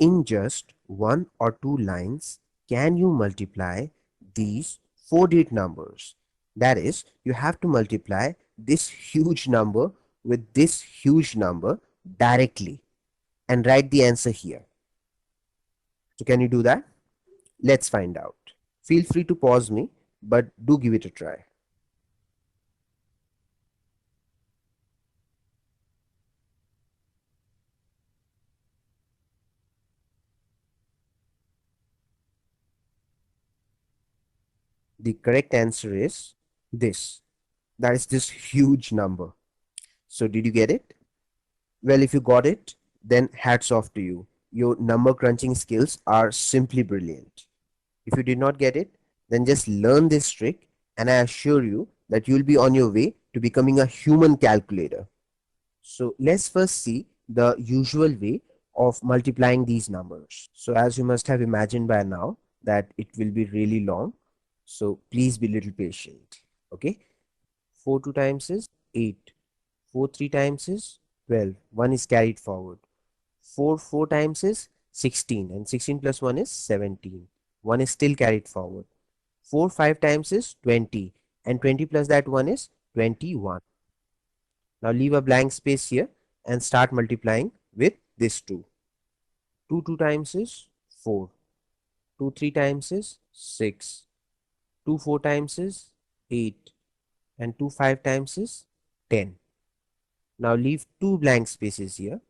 In just one or two lines, can you multiply these 4-digit numbers? That is, you have to multiply this huge number with this huge number directly and write the answer here. So can you do that? Let's find out. Feel free to pause me, but do give it a try. The correct answer is this. That is this huge number. So did you get it? Well, if you got it, then hats off to you. Your number crunching skills are simply brilliant. If you did not get it, then just learn this trick and I assure you that you will be on your way to becoming a human calculator. So let's first see the usual way of multiplying these numbers. So as you must have imagined by now that it will be really long. So please be a little patient. Okay. 4 2 times is 8. 4 3 times is 12. 1 is carried forward. 4 4 times is 16 and 16 plus 1 is 17. 1 is still carried forward. 4 5 times is 20 and 20 plus that 1 is 21. Now leave a blank space here and start multiplying with this 2. 2 2 times is 4. 2 3 times is 6. 2 4 times is 8 and 2 5 times is 10. Now leave 2 blank spaces here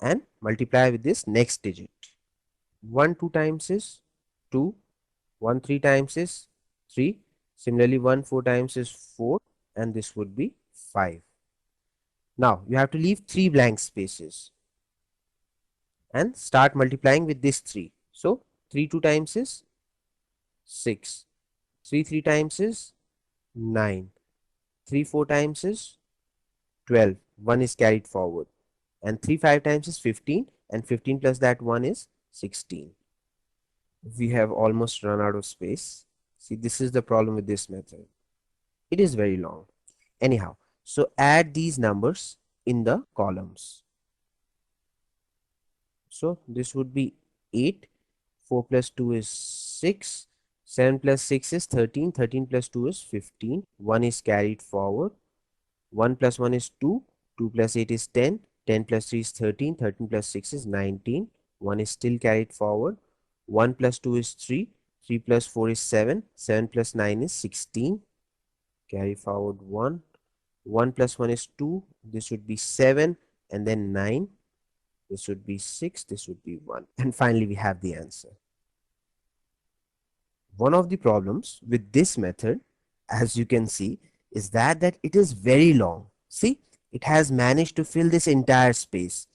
and multiply with this next digit. 1 2 times is 2. 1 3 times is 3. Similarly 1 4 times is 4 and this would be 5. Now you have to leave 3 blank spaces and start multiplying with this 3. So 3 2 times is 6. 3 3 times is 9. 3 4 times is 12. 1 is carried forward. And 3 5 times is 15 and 15 plus that 1 is 16. We have almost run out of space. See, this is the problem with this method. It is very long. Anyhow, so add these numbers in the columns. So this would be 8. 4 plus 2 is 6. 7 plus 6 is 13. 13 plus 2 is 15. 1 is carried forward. 1 plus 1 is 2. 2 plus 8 is 10. 10 plus 3 is 13. 13 plus 6 is 19. 1 is still carried forward. 1 plus 2 is 3. 3 plus 4 is 7. 7 plus 9 is 16. Carry forward 1. 1 plus 1 is 2. This would be 7 and then 9. This would be 6. This would be 1. And finally, we have the answer. One of the problems with this method, as you can see, is that it is very long. See, it has managed to fill this entire space.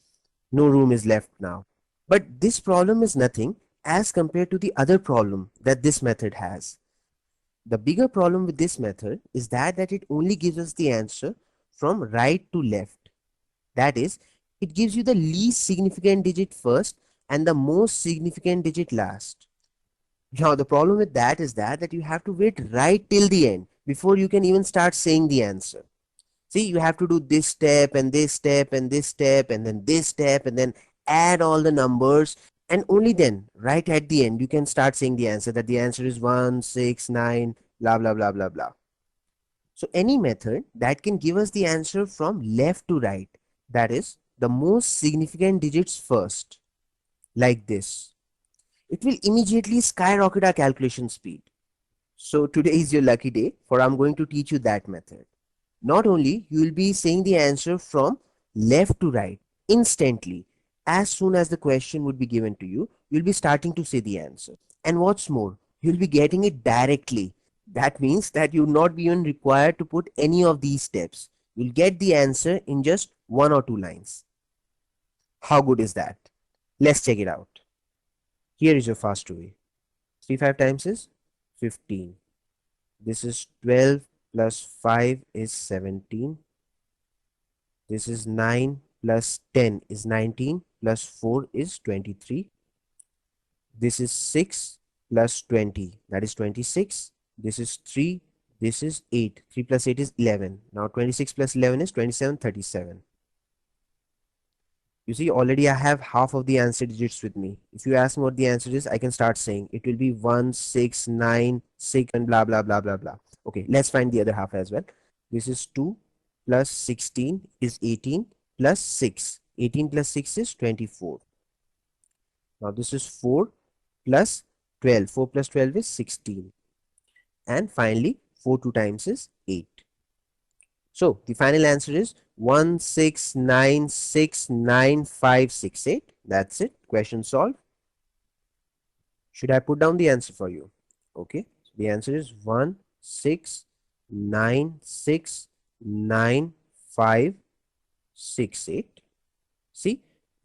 No room is left now. But this problem is nothing as compared to the other problem that this method has. The bigger problem with this method is that it only gives us the answer from right to left. That is, it gives you the least significant digit first and the most significant digit last. Now the problem with that is that you have to wait right till the end before you can even start saying the answer. See, you have to do this step and this step and this step and then this step and then add all the numbers, and only then right at the end you can start saying the answer, that the answer is 1 6 9 blah blah blah blah blah. So any method that can give us the answer from left to right, that is the most significant digits first, like this, it will immediately skyrocket our calculation speed. So today is your lucky day, for I'm going to teach you that method. Not only you will be saying the answer from left to right instantly, as soon as the question would be given to you, you'll be starting to say the answer. And what's more, you'll be getting it directly. That means that you'll not be even required to put any of these steps. You'll get the answer in just 1 or 2 lines. How good is that? Let's check it out. Here is your fast way. 3 5 times is 15. This is 12 plus 5 is 17. This is 9 plus 10 is 19 plus 4 is 23. This is 6 plus 20, that is 26. This is 3. This is 8. 3 plus 8 is 11. Now 26 plus 11 is 27, 37. You see, already I have half of the answer digits with me. If you ask me what the answer is, I can start saying it will be 1, 6, 9, 6, and blah blah blah blah blah. Okay, let's find the other half as well. This is 2 plus 16 is 18 plus 6. 18 plus 6 is 24. Now this is 4 plus 12. 4 plus 12 is 16. And finally, 4 2 times is 8. So the final answer is 1696958. That's it. Question solved. Should I put down the answer for you? Okay. So the answer is 1696958. See,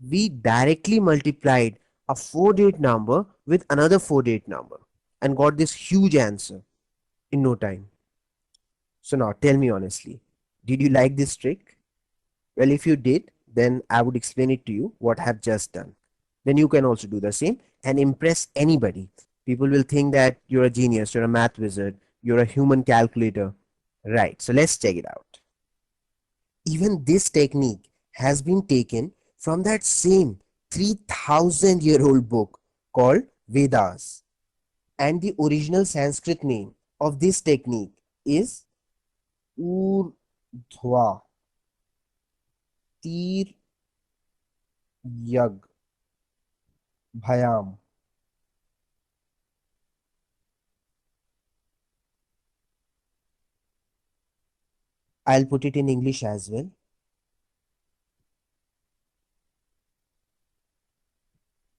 we directly multiplied a 4-digit number with another 4-digit number and got this huge answer in no time. So now tell me honestly, did you like this trick? Well, if you did, then I would explain it to you what I have just done. Then you can also do the same and impress anybody. People will think that you're a genius, you're a math wizard, you're a human calculator. Right, so let's check it out. Even this technique has been taken from that same 3000-year-old book called Vedas. And the original Sanskrit name of this technique is Urdhva Tir Yag Bhayam. I'll put it in English as well.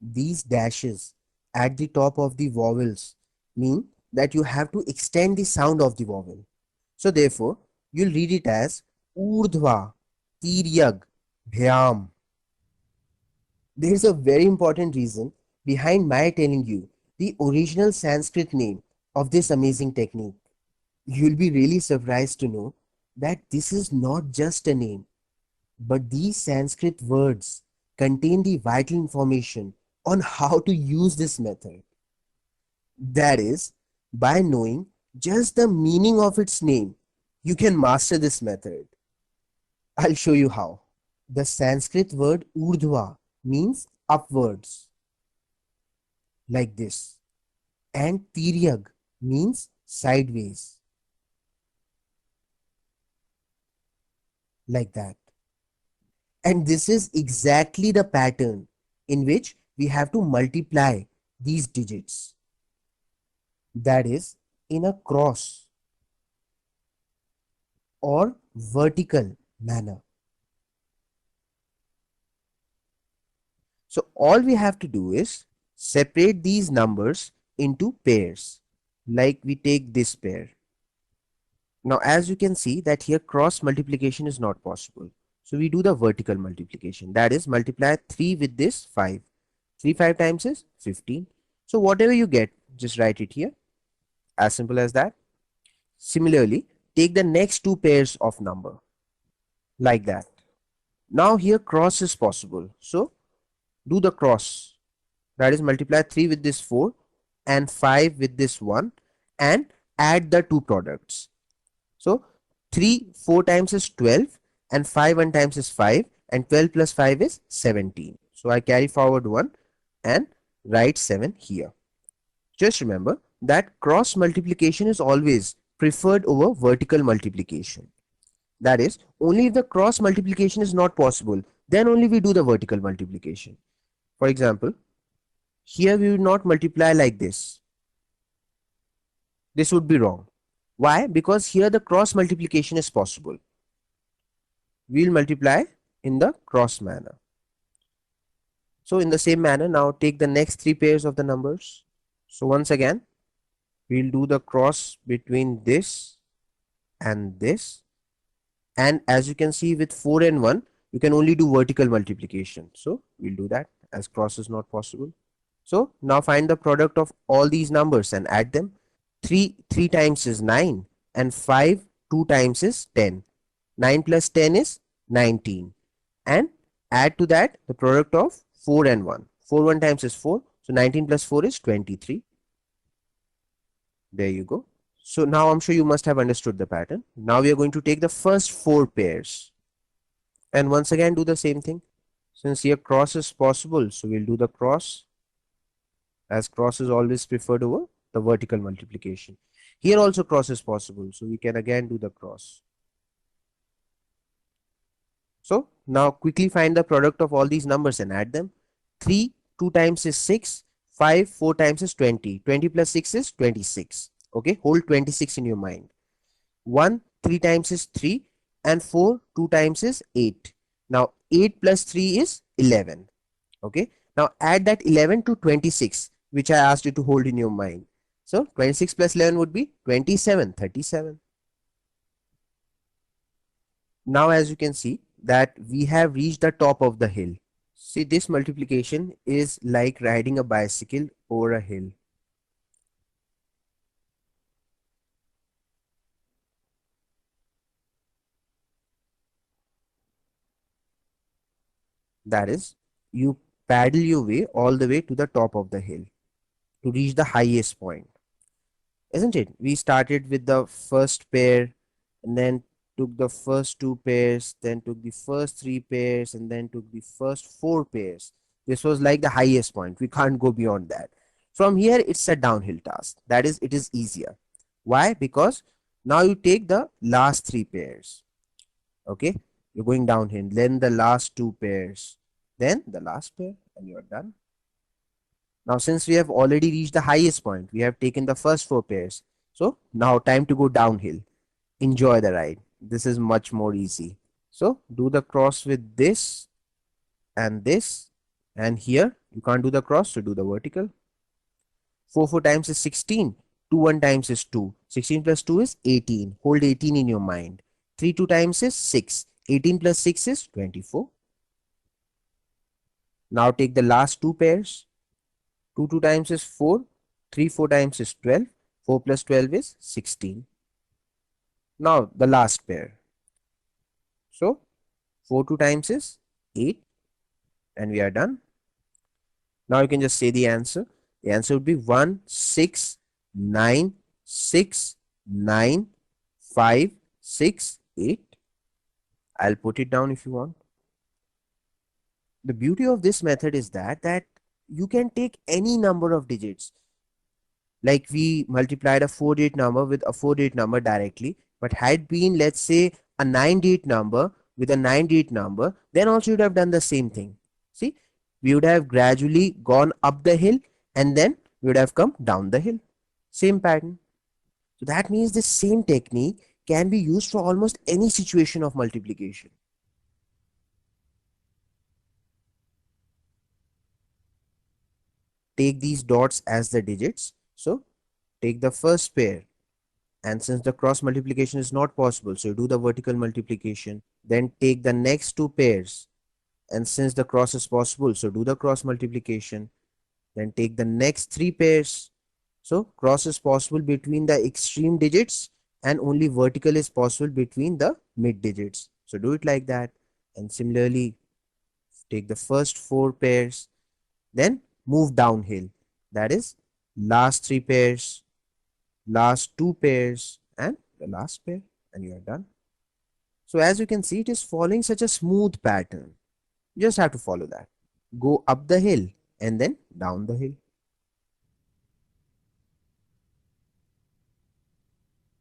These dashes at the top of the vowels mean that you have to extend the sound of the vowel. So therefore, you'll read it as Urdhva Tiryag Bhyam. There is a very important reason behind my telling you the original Sanskrit name of this amazing technique. You'll be really surprised to know that this is not just a name, but these Sanskrit words contain the vital information on how to use this method. That is, by knowing just the meaning of its name, you can master this method. I'll show you how. The Sanskrit word urdhva means upwards, like this, and tiryag means sideways, like that. And this is exactly the pattern in which we have to multiply these digits. That is, in a cross or vertical manner. So all we have to do is separate these numbers into pairs, like we take this pair. Now as you can see that here cross multiplication is not possible. So we do the vertical multiplication, that is multiply 3 with this 5. 3 5 times is 15. So whatever you get, just write it here. As simple as that. Similarly, take the next two pairs of number, like that. Now here cross is possible. So do the cross. That is multiply 3 with this 4 and 5 with this 1 and add the two products. So 3 4 times is 12 and 5 1 times is 5 and 12 plus 5 is 17. So I carry forward 1 and write 7 here. Just remember that cross multiplication is always preferred over vertical multiplication. That is, only if the cross multiplication is not possible, then only we do the vertical multiplication. For example, here we will not multiply like this. This would be wrong. Why? Because here the cross multiplication is possible. We will multiply in the cross manner. So in the same manner, now take the next three pairs of the numbers. So once again, we will do the cross between this and this. And as you can see with 4 and 1, you can only do vertical multiplication. So we'll do that as cross is not possible. So now find the product of all these numbers and add them. 3 times is 9 and 5 2 times is 10. 9 plus 10 is 19. And add to that the product of 4 and 1. 4 1 times is 4. So 19 plus 4 is 23. There you go. So now I'm sure you must have understood the pattern. Now we are going to take the first 4 pairs. And once again do the same thing. Since here cross is possible, so we'll do the cross, as cross is always preferred over the vertical multiplication. Here also cross is possible, so we can again do the cross. So now quickly find the product of all these numbers and add them. 3 2 times is 6, 5 4 times is 20. 20 plus 6 is 26. Okay, hold 26 in your mind. 1 3 times is 3 and 4 2 times is 8. Now 8 plus 3 is 11. Okay, now add that 11 to 26 which I asked you to hold in your mind. So 26 plus 11 would be 27, 37. Now as you can see that we have reached the top of the hill. See, this multiplication is like riding a bicycle over a hill. That is, you paddle your way all the way to the top of the hill to reach the highest point. Isn't it? We started with the first pair and then took the first two pairs, then took the first three pairs, and then took the first four pairs. This was like the highest point. We can't go beyond that. From here, it's a downhill task. That is, it is easier. Why? Because now you take the last three pairs. Okay, you're going downhill, then the last two pairs, then the last pair, and you're done. Now, since we have already reached the highest point, we have taken the first four pairs. So now time to go downhill. Enjoy the ride. This is much more easy. So do the cross with this and this, and here you can't do the cross, so do the vertical. 4 4 times is 16. 2 1 times is 2. 16 plus 2 is 18. Hold 18 in your mind. 3 2 times is 6. 18 plus 6 is 24. Now take the last two pairs. 2 2 times is 4. 3 4 times is 12. 4 plus 12 is 16. Now the last pair. So 4 2 times is 8, and we are done. Now you can just say the answer. The answer would be 1 6 9 6 9 5 6 8. I'll put it down if you want. The beauty of this method is that you can take any number of digits. Like we multiplied a 4-digit number with a 4-digit number directly, but had been, let's say, a 9-digit number with a 9-digit number, then also you'd have done the same thing. See, we would have gradually gone up the hill and then we would have come down the hill. Same pattern. So that means the same technique can be used for almost any situation of multiplication. Take these dots as the digits. So take the first pair, and since the cross multiplication is not possible, so do the vertical multiplication. Then take the next two pairs, and since the cross is possible, so do the cross multiplication. Then take the next three pairs. So cross is possible between the extreme digits and only vertical is possible between the mid digits. So do it like that. And similarly, take the first four pairs, then move downhill. That is, last three pairs, last two pairs, and the last pair, and you are done. So as you can see, it is following such a smooth pattern. You just have to follow that. Go up the hill and then down the hill.